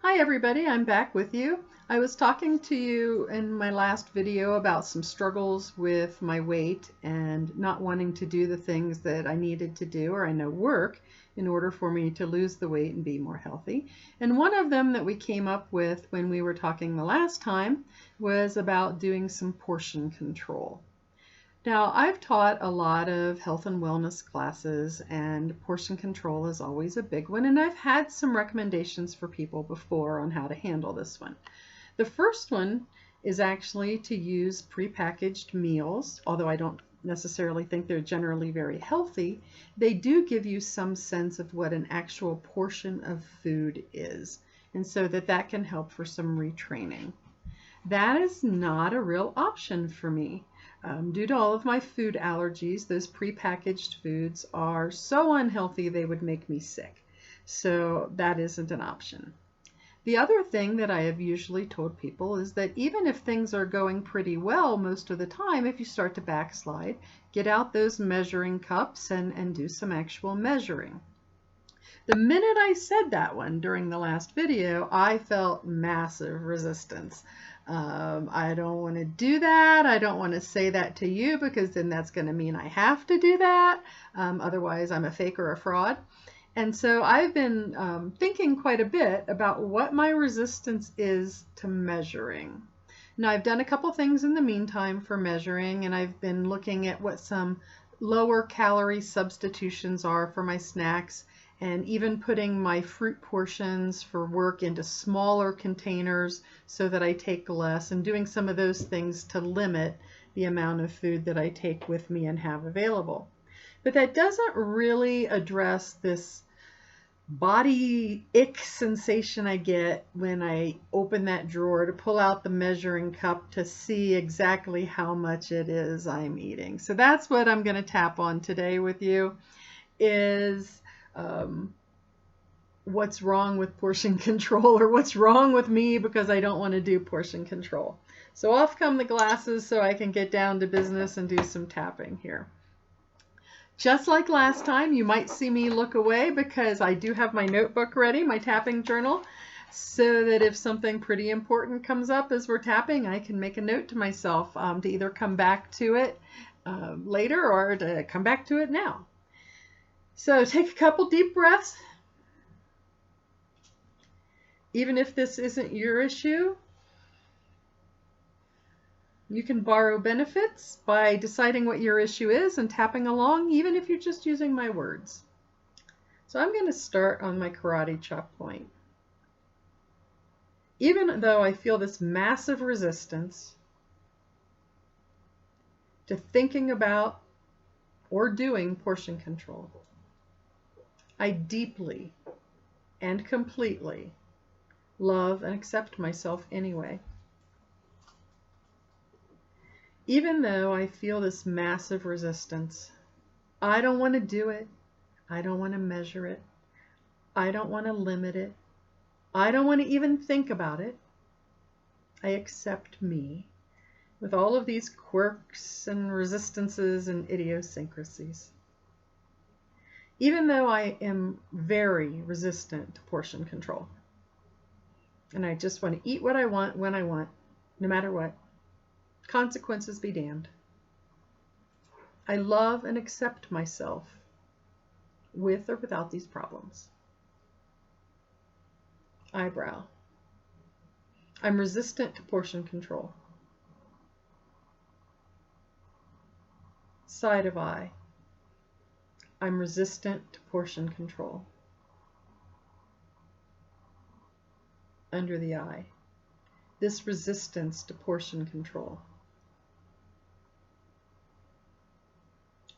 Hi everybody, I'm back with you. I was talking to you in my last video about some struggles with my weight and not wanting to do the things that I needed to do or I know work in order for me to lose the weight and be more healthy. And one of them that we came up with when we were talking the last time was about doing some portion control. Now, I've taught a lot of health and wellness classes, and portion control is always a big one, and I've had some recommendations for people before on how to handle this one. The first one is actually to use prepackaged meals, although I don't necessarily think they're generally very healthy. They do give you some sense of what an actual portion of food is, and so that can help for some retraining. That is not a real option for me. Due to all of my food allergies, those prepackaged foods are so unhealthy they would make me sick. So that isn't an option. The other thing that I have usually told people is that even if things are going pretty well most of the time, if you start to backslide, get out those measuring cups and do some actual measuring. The minute I said that one during the last video, I felt massive resistance. I don't want to do that. I don't want to say that to you because then that's going to mean I have to do that. Otherwise, I'm a fake or a fraud. And so I've been thinking quite a bit about what my resistance is to measuring. Now, I've done a couple things in the meantime for measuring, and I've been looking at what some lower calorie substitutions are for my snacks, and even putting my fruit portions for work into smaller containers so that I take less, and doing some of those things to limit the amount of food that I take with me and have available. But that doesn't really address this body ick sensation I get when I open that drawer to pull out the measuring cup to see exactly how much it is I'm eating. So that's what I'm going to tap on today with you is what's wrong with portion control, or what's wrong with me because I don't want to do portion control. So off come the glasses so I can get down to business and do some tapping here. Just like last time, you might see me look away because I do have my notebook ready, my tapping journal, so that if something pretty important comes up as we're tapping, I can make a note to myself to either come back to it later or to come back to it now. So take a couple deep breaths. Even if this isn't your issue, you can borrow benefits by deciding what your issue is and tapping along, even if you're just using my words. So I'm going to start on my karate chop point. Even though I feel this massive resistance to thinking about or doing portion control, I deeply and completely love and accept myself anyway. Even though I feel this massive resistance, I don't want to do it. I don't want to measure it. I don't want to limit it. I don't want to even think about it. I accept me with all of these quirks and resistances and idiosyncrasies. Even though I am very resistant to portion control, and I just want to eat what I want when I want, no matter what. Consequences be damned. I love and accept myself with or without these problems. Eyebrow. I'm resistant to portion control. Side of eye. I'm resistant to portion control. Under the eye. This resistance to portion control.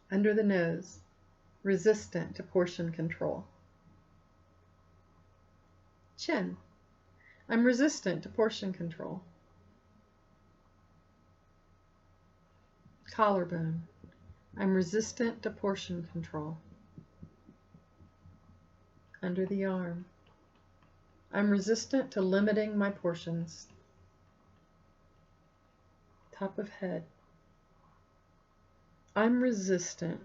Under the nose, resistant to portion control. Chin, I'm resistant to portion control. Collarbone, I'm resistant to portion control. Under the arm, I'm resistant to limiting my portions. Top of head, I'm resistant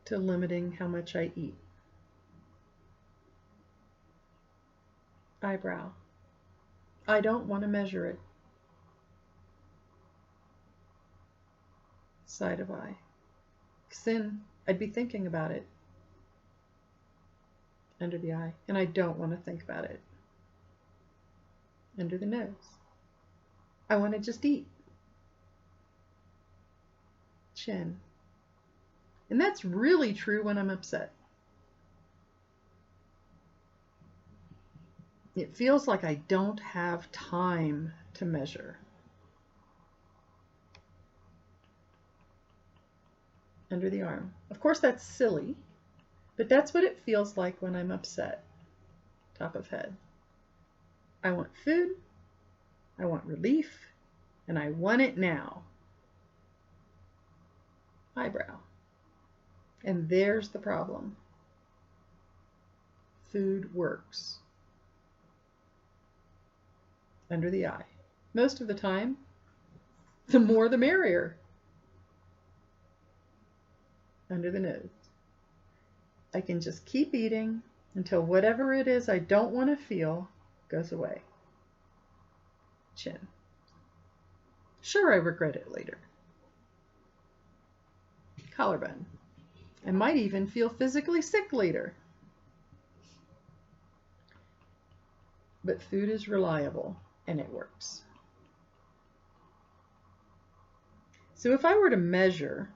to limiting how much I eat. Eyebrow. I don't want to measure it. Side of eye. 'Cause then I'd be thinking about it. Under the eye. And I don't want to think about it. Under the nose. I want to just eat. Chin. And that's really true when I'm upset. It feels like I don't have time to measure. Under the arm. Of course, that's silly, but that's what it feels like when I'm upset. Top of head. I want food, I want relief, and I want it now. Eyebrow. And there's the problem. Food works. Under the eye. Most of the time, the more the merrier. Under the nose. I can just keep eating until whatever it is I don't want to feel goes away. Chin. Sure, I regret it later. Collarbone. I might even feel physically sick later. But food is reliable and it works. So if I were to measure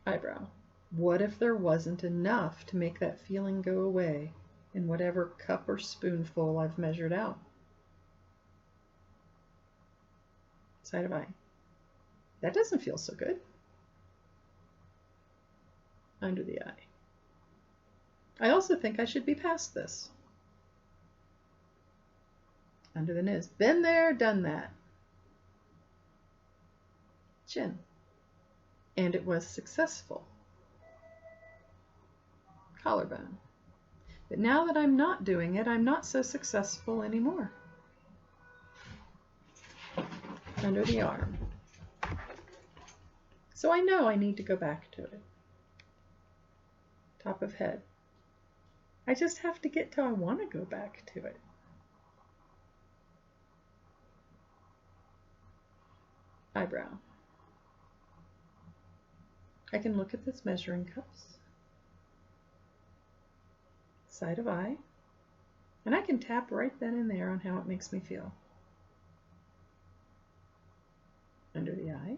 eyebrow, what if there wasn't enough to make that feeling go away in whatever cup or spoonful I've measured out? Side of eye. That doesn't feel so good. Under the eye. I also think I should be past this. Under the nose. Been there, done that. Chin. And it was successful. Collarbone. But now that I'm not doing it, I'm not so successful anymore. Under the arm. So I know I need to go back to it. Top of head. I just have to get till I want to go back to it. Eyebrow. I can look at this measuring cups. Side of eye. And I can tap right then and there on how it makes me feel. Under the eye.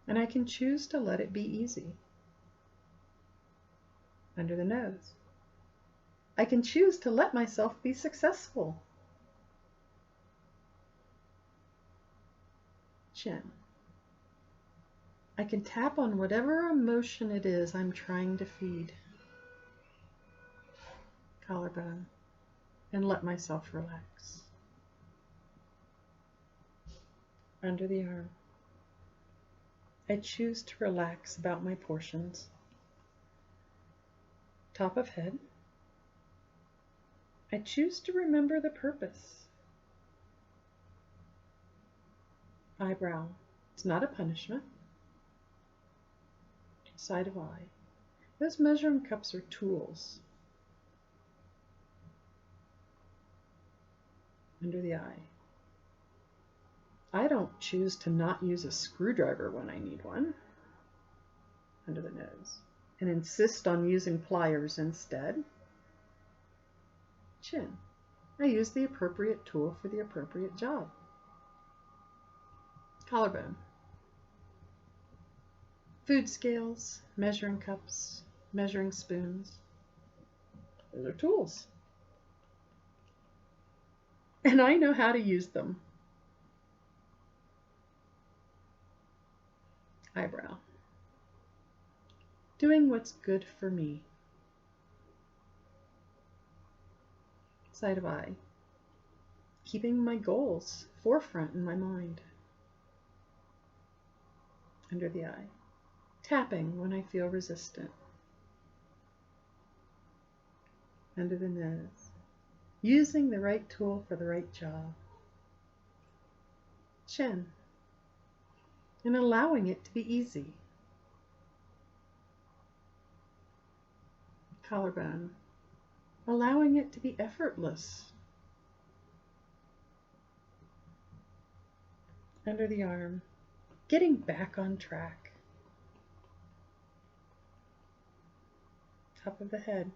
And I can choose to let it be easy. Under the nose. I can choose to let myself be successful. Chin. I can tap on whatever emotion it is I'm trying to feed. Collarbone. And let myself relax. Under the arm. I choose to relax about my portions. Top of head. I choose to remember the purpose. Eyebrow. It's not a punishment. Side of eye. Those measuring cups are tools. Under the eye. I don't choose to not use a screwdriver when I need one. Under the nose. And insist on using pliers instead. Chin. I use the appropriate tool for the appropriate job. Collarbone. Food scales, measuring cups, measuring spoons. Those are tools. And I know how to use them. Eyebrow. Doing what's good for me. Side of eye. Keeping my goals forefront in my mind. Under the eye. Tapping when I feel resistant. Under the nose. Using the right tool for the right job. Chin. And allowing it to be easy. collarbone, allowing it to be effortless. Under the arm, getting back on track. Top of the head,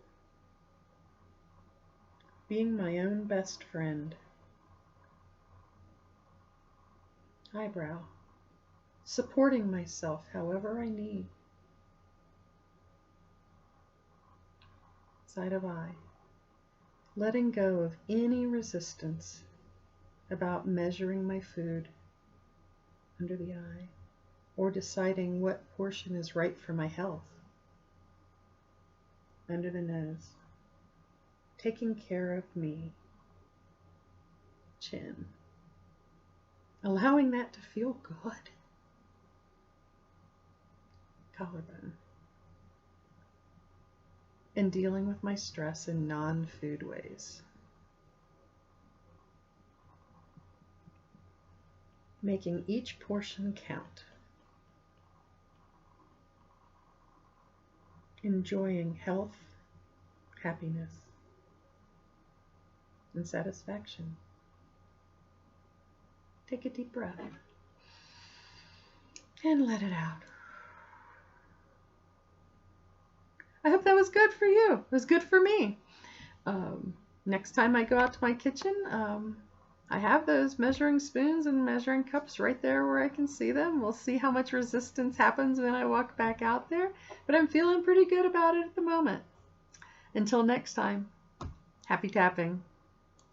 being my own best friend. Eyebrow, supporting myself however I need. Side of eye, letting go of any resistance about measuring my food under the eye or deciding what portion is right for my health. Under the nose, taking care of me. Chin, allowing that to feel good. Collarbone, and dealing with my stress in non-food ways. Making each portion count. Enjoying health, happiness, and satisfaction. Take a deep breath and let it out. I hope that was good for you. It was good for me. Next time I go out to my kitchen, I have those measuring spoons and measuring cups right there where I can see them. We'll see how much resistance happens when I walk back out there, but I'm feeling pretty good about it at the moment. Until next time, happy tapping.